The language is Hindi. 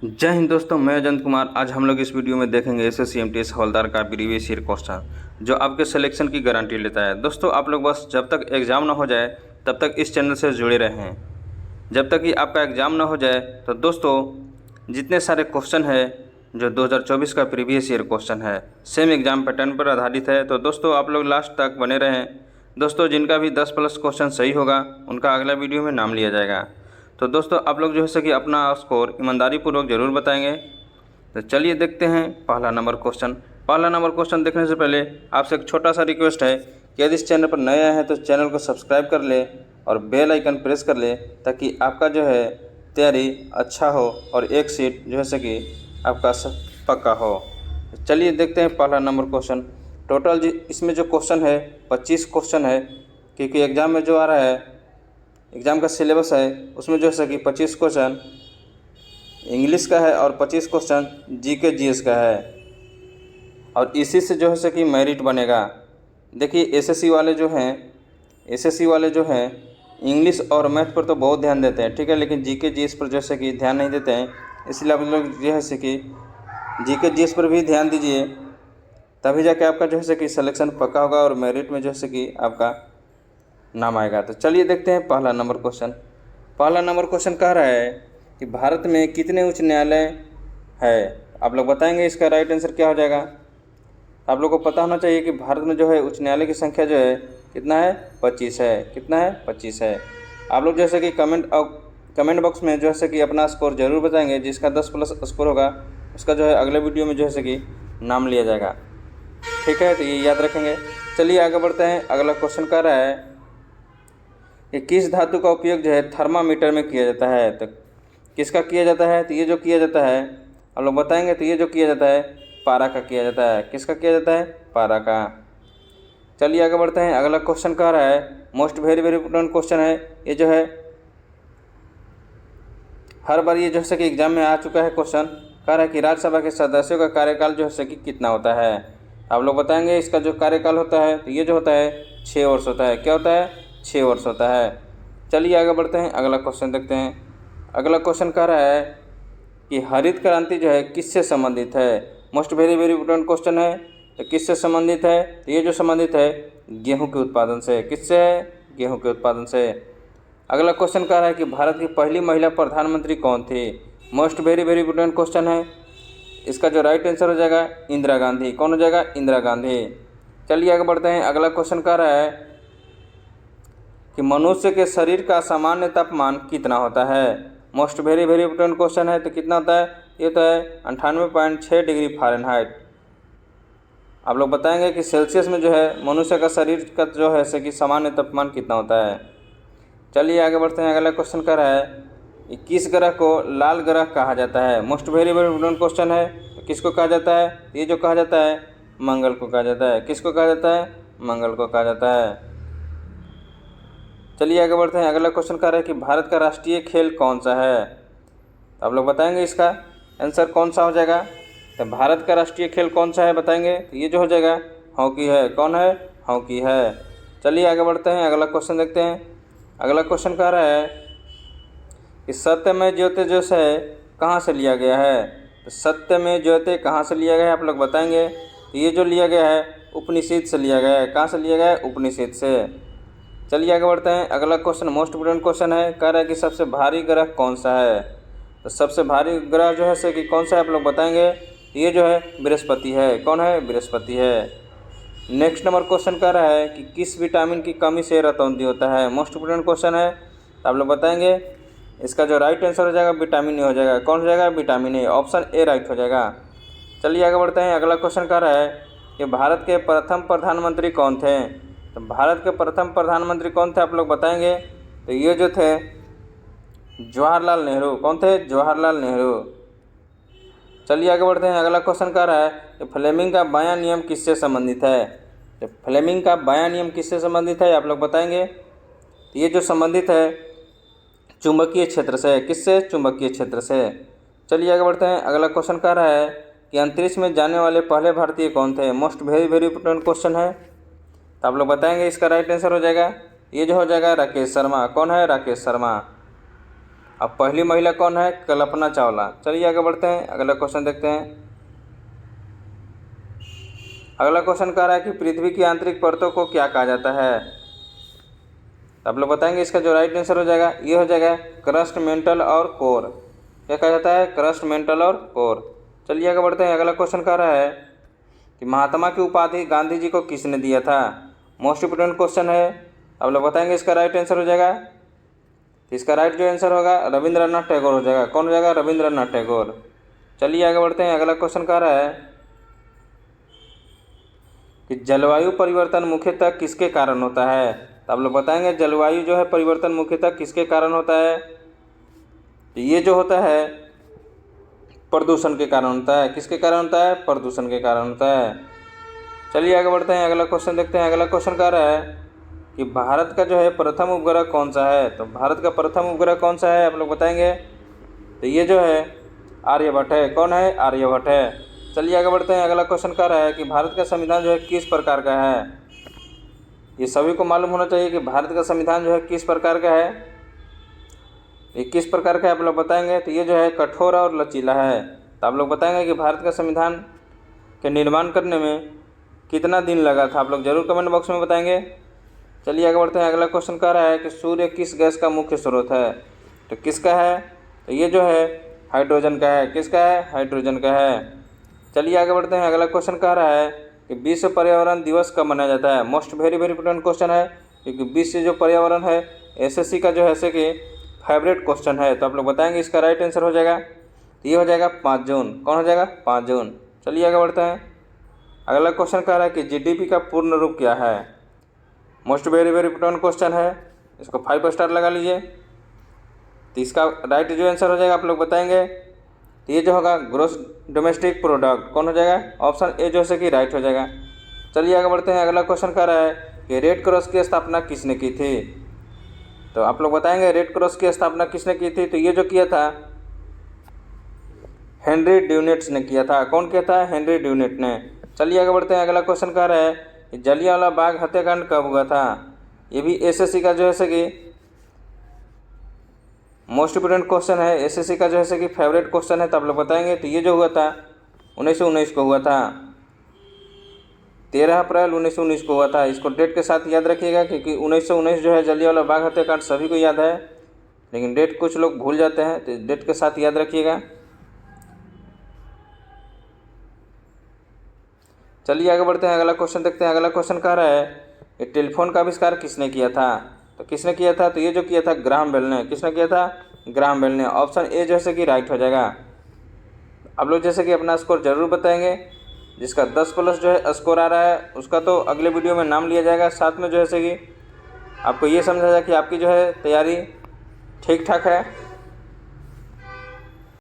जय हिंद दोस्तों, मैं अजंत कुमार। आज हम लोग इस वीडियो में देखेंगे एसएससी एमटीएस हवलदार का प्रीवियस ईयर क्वेश्चन जो आपके सिलेक्शन की गारंटी लेता है। दोस्तों आप लोग बस जब तक एग्ज़ाम ना हो जाए तब तक इस चैनल से जुड़े रहें। जब तक कि आपका एग्ज़ाम ना हो जाए तो दोस्तों जितने सारे क्वेश्चन है जो 2024 का प्रीवियस ईयर क्वेश्चन है सेम एग्ज़ाम पैटर्न पर आधारित है। तो दोस्तों आप लोग लास्ट तक बने रहें। दोस्तों जिनका भी 10 प्लस क्वेश्चन सही होगा उनका अगला वीडियो में नाम लिया जाएगा। तो दोस्तों आप लोग जो है कि अपना स्कोर ईमानदारी पूर्वक ज़रूर बताएंगे। तो चलिए देखते हैं पहला नंबर क्वेश्चन देखने से पहले आपसे एक छोटा सा रिक्वेस्ट है कि यदि इस चैनल पर नए आए हैं तो चैनल को सब्सक्राइब कर ले और बेल आइकन प्रेस कर ले ताकि आपका जो है तैयारी अच्छा हो और एक सीट जो है कि आपका पक्का हो। तो चलिए देखते हैं पहला नंबर क्वेश्चन। टोटल इसमें जो क्वेश्चन है 25 क्वेश्चन है, क्योंकि एग्ज़ाम में जो आ रहा है एग्ज़ाम का सिलेबस है उसमें जो है कि 25 क्वेश्चन इंग्लिश का है और 25 क्वेश्चन जीके जीएस का है और इसी से जो है कि मेरिट बनेगा। देखिए एसएससी वाले जो हैं इंग्लिश और मैथ पर तो बहुत ध्यान देते हैं, ठीक है, लेकिन जीके जीएस पर जो है कि ध्यान नहीं देते हैं। इसलिए आप लोग जो है कि जीके जीएस पर भी ध्यान दीजिए, तभी जाके आपका जो है कि सिलेक्शन पक्का होगा और मेरिट में जो है कि आपका नाम आएगा। तो चलिए देखते हैं पहला नंबर क्वेश्चन कह रहा है कि भारत में कितने उच्च न्यायालय है। आप लोग बताएंगे इसका राइट आंसर क्या हो जाएगा। आप लोग को पता होना चाहिए कि भारत में जो है उच्च न्यायालय की संख्या जो है कितना है 25 है। कितना है 25 है। आप लोग जैसे कि कमेंट बॉक्स में जो है कि अपना स्कोर जरूर बताएंगे। जिसका 10 प्लस स्कोर होगा उसका जो है अगले वीडियो में जो है कि नाम लिया जाएगा, ठीक है। तो ये याद रखेंगे। चलिए आगे बढ़ते हैं। अगला क्वेश्चन कह रहा है कि किस धातु का उपयोग जो है थर्मामीटर में किया जाता है। तो किसका किया जाता है, तो ये जो किया जाता है आप लोग बताएंगे। तो ये जो किया जाता है पारा का किया जाता है। किसका किया जाता है, पारा का। चलिए आगे बढ़ते हैं। अगला क्वेश्चन कह रहा है मोस्ट वेरी इंपॉर्टेंट क्वेश्चन है। ये जो है हर बार ये जो है कि एग्जाम में आ चुका है क्वेश्चन। कह रहा है कि राज्यसभा के सदस्यों का कार्यकाल जो है कि कितना होता है। आप लोग बताएंगे इसका जो कार्यकाल होता है तो ये जो होता है 6 वर्ष होता है। क्या होता है, 6 वर्ष होता है। चलिए आगे बढ़ते हैं। अगला क्वेश्चन देखते हैं। अगला क्वेश्चन कह रहा है कि हरित क्रांति जो है किससे संबंधित है। मोस्ट वेरी इंपॉर्टेंट क्वेश्चन है। तो किससे संबंधित है, तो ये जो संबंधित है गेहूं के उत्पादन से। किससे है, गेहूं के उत्पादन से। अगला क्वेश्चन कह रहा है कि भारत की पहली महिला प्रधानमंत्री कौन थी। मोस्ट वेरी इंपॉर्टेंट क्वेश्चन है। इसका जो राइट आंसर हो जाएगा इंदिरा गांधी। कौन हो जाएगा, इंदिरा गांधी। चलिए आगे बढ़ते हैं। अगला क्वेश्चन कह रहा है कि मनुष्य के शरीर का सामान्य तापमान कितना होता है। मोस्ट वेरी इंपॉर्टेंट क्वेश्चन है। तो कितना होता है, ये तो है 98.6 डिग्री फ़ारेनहाइट। आप लोग बताएंगे कि सेल्सियस में जो है मनुष्य का शरीर का जो है कि सामान्य तापमान कितना होता है। चलिए आगे बढ़ते हैं। अगला क्वेश्चन कह रहा है कि किस ग्रह को लाल ग्रह कहा जाता है। मोस्ट वेरी इंपॉर्टेंट क्वेश्चन है। तो किसको कहा जाता है, ये जो कहा जाता है मंगल को कहा जाता है। किसको कहा जाता है, मंगल को कहा जाता है। चलिए आगे बढ़ते हैं। अगला क्वेश्चन कह रहा है कि भारत का राष्ट्रीय खेल कौन सा है। तो आप लोग बताएंगे इसका आंसर कौन सा हो जाएगा। तो भारत का राष्ट्रीय खेल कौन सा है बताएंगे। तो ये जो हो जाएगा हॉकी है। कौन है, हॉकी है। चलिए आगे बढ़ते हैं। अगला क्वेश्चन देखते हैं। अगला क्वेश्चन कह रहा है कि सत्यमेव जयते जो है कहाँ से लिया गया है। तो सत्यमेव जयते कहाँ से लिया गया है आप लोग बताएंगे। तो ये जो लिया गया है उपनिषद से लिया गया है। कहाँ से लिया गया है, उपनिषद से। चलिए आगे बढ़ते हैं। अगला क्वेश्चन मोस्ट इंपोर्टेंट क्वेश्चन है। कह रहा है कि सबसे भारी ग्रह कौन सा है। तो सबसे भारी ग्रह जो है कि कौन सा है आप लोग बताएंगे। ये जो है बृहस्पति है। कौन है, बृहस्पति है। नेक्स्ट नंबर क्वेश्चन कह रहा है कि किस विटामिन की कमी से रतौंधी होता है। मोस्ट इंपोर्टेंट क्वेश्चन है। तो आप लोग बताएंगे इसका जो राइट आंसर हो जाएगा विटामिन ए हो जाएगा। कौन हो जाएगा, vitamin A. Option A right हो जाएगा। चलिए आगे बढ़ते हैं। अगला क्वेश्चन कह रहा है कि भारत के प्रथम प्रधानमंत्री कौन थे। तो भारत के प्रथम प्रधानमंत्री कौन थे आप लोग बताएंगे। तो ये जो थे जवाहरलाल नेहरू। कौन थे, जवाहरलाल नेहरू। चलिए आगे बढ़ते हैं। अगला क्वेश्चन कह रहा है कि फ्लेमिंग का बायां नियम किससे संबंधित है। तो फ्लेमिंग का बायां नियम किससे संबंधित है आप लोग बताएंगे। तो ये जो संबंधित है चुंबकीय क्षेत्र से। किससे, चुंबकीय क्षेत्र से। चलिए आगे बढ़ते हैं। अगला क्वेश्चन कह रहा है कि अंतरिक्ष में जाने वाले पहले भारतीय कौन थे। मोस्ट वेरी इंपॉर्टेंट क्वेश्चन है। तो आप लोग बताएंगे इसका राइट आंसर हो जाएगा ये जो हो जाएगा राकेश शर्मा। कौन है, राकेश शर्मा। अब पहली महिला कौन है? कल्पना चावला। चलिए आगे बढ़ते हैं, अगला क्वेश्चन देखते हैं। अगला क्वेश्चन कह रहा है कि पृथ्वी की आंतरिक परतों को क्या कहा जाता है? आप लोग बताएंगे। इसका जो राइट आंसर हो जाएगा ये हो जाएगा क्रस्ट, मेंटल और कोर। क्या कहा जाता है? क्रस्ट, मेंटल और कोर। चलिए आगे बढ़ते हैं, अगला क्वेश्चन कह रहा है कि महात्मा की उपाधि गांधी जी को किसने दिया था? मोस्ट इंपोर्टेंट क्वेश्चन है। आप लोग बताएंगे इसका राइट आंसर हो जाएगा। इसका राइट जो आंसर होगा रविंद्रनाथ टैगोर हो जाएगा। कौन हो जाएगा? रविंद्रनाथ टैगोर। चलिए आगे बढ़ते हैं, अगला क्वेश्चन कह रहा है कि जलवायु परिवर्तन मुख्यतः किसके कारण होता है? तो आप लोग बताएंगे जलवायु जो है परिवर्तन मुख्यतः किसके कारण होता है? तो ये जो होता है प्रदूषण के कारण होता है। किसके कारण होता है? प्रदूषण के कारण होता है। चलिए आगे बढ़ते हैं, अगला क्वेश्चन देखते हैं। अगला क्वेश्चन कह रहा है कि भारत का जो है प्रथम उपग्रह कौन सा है? तो भारत का प्रथम उपग्रह कौन सा है? आप लोग बताएंगे। तो ये जो है आर्यभट्ट है। कौन है? आर्यभट्ट है। चलिए आगे बढ़ते हैं, अगला क्वेश्चन कह रहा है कि भारत का संविधान जो है किस प्रकार का है? ये सभी को मालूम होना चाहिए कि भारत का संविधान जो है किस प्रकार का है। ये किस प्रकार का है आप लोग बताएंगे। तो ये जो है कठोर और लचीला है। तो आप लोग बताएंगे कि भारत का संविधान के निर्माण करने में कितना दिन लगा था? आप लोग जरूर कमेंट बॉक्स में बताएंगे। चलिए आगे बढ़ते हैं, अगला क्वेश्चन कह रहा है कि सूर्य किस गैस का मुख्य स्रोत है? तो किसका है? तो ये जो है हाइड्रोजन का है। किसका है? हाइड्रोजन का है। चलिए आगे बढ़ते हैं, अगला क्वेश्चन कह रहा है कि विश्व पर्यावरण दिवस कब मनाया जाता है? मोस्ट वेरी इंपोर्टेंट क्वेश्चन है, क्योंकि विश्व जो पर्यावरण है एसएससी का जो है ऐसे कि फेवरेट क्वेश्चन है। तो आप लोग बताएंगे इसका राइट आंसर हो जाएगा। तो ये हो जाएगा 5 जून। कौन हो जाएगा? 5 जून। चलिए आगे बढ़ते हैं, अगला क्वेश्चन कह रहा है कि जीडीपी का पूर्ण रूप क्या है? मोस्ट वेरी इंपोर्टेंट क्वेश्चन है, इसको 5 स्टार लगा लीजिए। तो इसका राइट जो आंसर हो जाएगा आप लोग बताएंगे। तो ये जो होगा ग्रोस डोमेस्टिक प्रोडक्ट। कौन हो जाएगा? ऑप्शन ए जो है कि राइट हो जाएगा। चलिए आगे बढ़ते हैं, अगला क्वेश्चन कह रहा है कि रेड क्रॉस की स्थापना किसने की थी? तो आप लोग बताएंगे रेड क्रॉस की स्थापना किसने की थी? तो ये जो किया था हेनरी ड्यूनेट्स ने किया था। कौन किया था? हेनरी ड्यूनेट ने। चलिए आगे बढ़ते हैं, अगला क्वेश्चन कह रहा है कि जलियांवाला बाग हत्याकांड कब हुआ था? ये भी एसएससी का जो है कि मोस्ट इंपोर्टेंट क्वेश्चन है, एसएससी का जो है कि फेवरेट क्वेश्चन है। तो आप लोग बताएंगे। तो ये जो हुआ था 1919 को हुआ था। 13 अप्रैल 1919 को हुआ था। इसको डेट के साथ याद रखिएगा, क्योंकि 1919 जो है जलियांवाला बाग हत्याकांड सभी को याद है, लेकिन डेट कुछ लोग भूल जाते हैं। तो डेट के साथ याद रखिएगा। चलिए आगे बढ़ते हैं, अगला क्वेश्चन देखते हैं। अगला क्वेश्चन कह रहा है कि टेलीफोन का आविष्कार किसने किया था? तो किसने किया था? तो ये जो किया था ग्राहम बेल ने। किसने किया था? ग्राहम बेल ने। ऑप्शन ए जैसे कि राइट हो जाएगा। आप लोग जैसे कि अपना स्कोर जरूर बताएंगे। जिसका 10+ जो है स्कोर आ रहा है उसका तो अगले वीडियो में नाम लिया जाएगा। साथ में जो है कि आपको ये समझा जाए कि आपकी जो है तैयारी ठीक ठाक है।